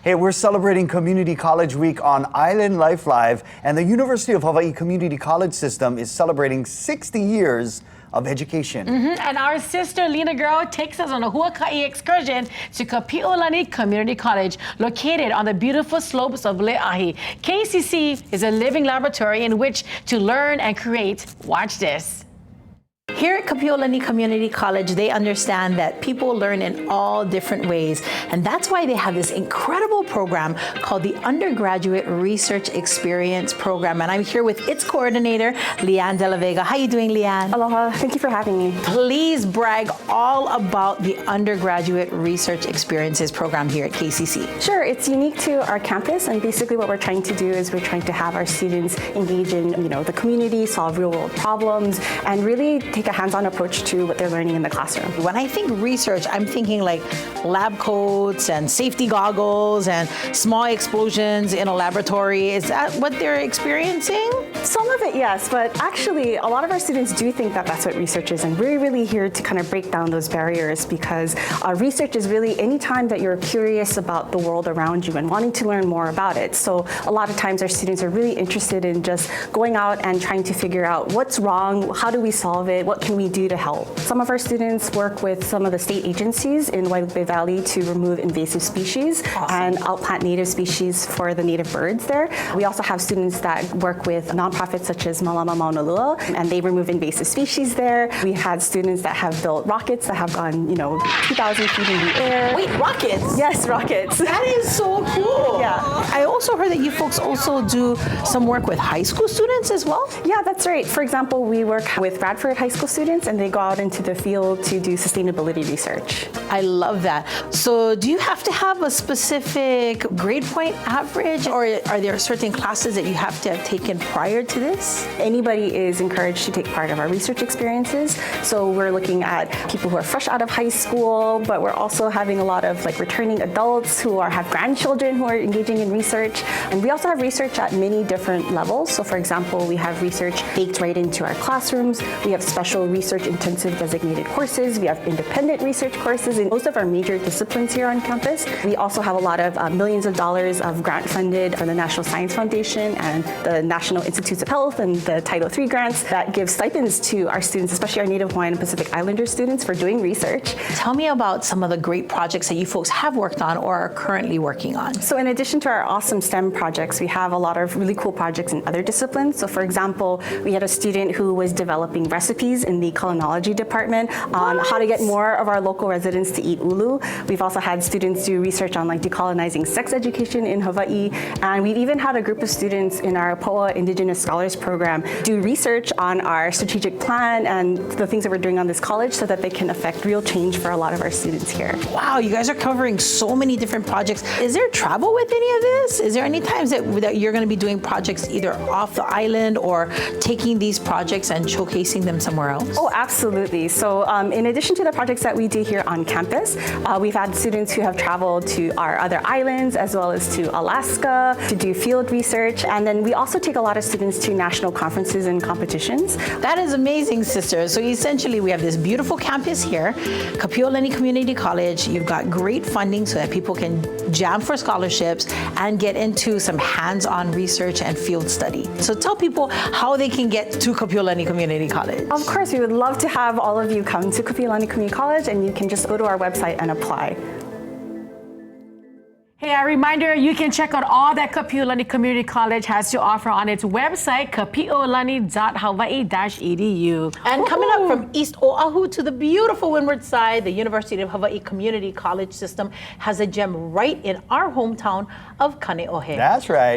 Hey, we're celebrating Community College Week on Island Life Live, and the University of Hawaii Community College system is celebrating 60 years of education. And our sister Lena Girl takes us on a huaka'i excursion to Kapiʻolani Community College, located on the beautiful slopes of Le'ahi. KCC is a living laboratory in which to learn and create. Watch this. Here at Kapiʻolani Community College, they understand that people learn in all different ways, and that's why they have this incredible program called the Undergraduate Research Experience Program. And I'm here with its coordinator, Leanne De La Vega. How are you doing, Leanne? Aloha, thank you for having me. Please brag all about the Undergraduate Research Experiences Program here at KCC. Sure, it's unique to our campus, and basically what we're trying to do is we're trying to have our students engage in, the community, solve real-world problems, and really take a hands-on approach to what they're learning in the classroom. When I think research, I'm thinking like lab coats and safety goggles and small explosions in a laboratory. Is that what they're experiencing? Some of it, yes, but actually a lot of our students do think that that's what research is, and we're really here to kind of break down those barriers, because research is really any time that you're curious about the world around you and wanting to learn more about it. So a lot of times our students are really interested in just going out and trying to figure out what's wrong, how do we solve it, what can we do to help. Some of our students work with some of the state agencies in Wailupe Valley to remove invasive species and outplant native species for the native birds there. We also have students that work with nonprofits such as Malama Mauna Lua, and they remove invasive species there. We had students that have built rockets that have gone, 2,000 feet in the air. Wait, rockets? Yes, rockets. That is so cool. Yeah. I also heard that you folks also do some work with high school students as well? Yeah, that's right. For example, we work with Bradford high school students, and they go out into the field to do sustainability research. I love that. So do you have to have a specific grade point average, or are there certain classes that you have to have taken prior to this? Anybody is encouraged to take part of our research experiences. So we're looking at people who are fresh out of high school, but we're also having a lot of returning adults who have grandchildren who are engaging in research. And we also have research at many different levels. So for example, we have research baked right into our classrooms. We have special research intensive designated courses. We have independent research courses in most of our major disciplines here on campus. We also have a lot of millions of dollars of grant funded from the National Science Foundation and the National Institutes of Health and the Title III grants that give stipends to our students, especially our Native Hawaiian and Pacific Islander students, for doing research. Tell me about some of the great projects that you folks have worked on or are currently working on. So in addition to our awesome STEM projects, we have a lot of really cool projects in other disciplines. So for example, we had a student who was developing recipes in the culinology department on how to get more of our local residents to eat ulu. We've also had students do research on decolonizing sex education in Hawaii. And we've even had a group of students in our POA Indigenous Scholars Program do research on our strategic plan and the things that we're doing on this college so that they can affect real change for a lot of our students here. Wow, you guys are covering so many different projects. Is there travel with any of this? Is there any times that you're going to be doing projects either off the island or taking these projects and showcasing them somewhere else? Oh, absolutely. So in addition to the projects that we do here on campus, we've had students who have traveled to our other islands as well as to Alaska to do field research. And then we also take a lot of students to national conferences and competitions. That is amazing, sister. So essentially we have this beautiful campus here, Kapiʻolani Community College. You've got great funding so that people can jam for scholarships and get into some hands-on research and field study. So tell people how they can get to Kapiʻolani Community College. Of course, we would love to have all of you come to Kapiʻolani Community College, and you can just go to our website and apply. Hey, a reminder, you can check out all that Kapiʻolani Community College has to offer on its website, kapiʻolani.hawaii-edu. And coming up from East Oahu to the beautiful windward side, the University of Hawaii Community College system has a gem right in our hometown of Kaneʻohe. That's right.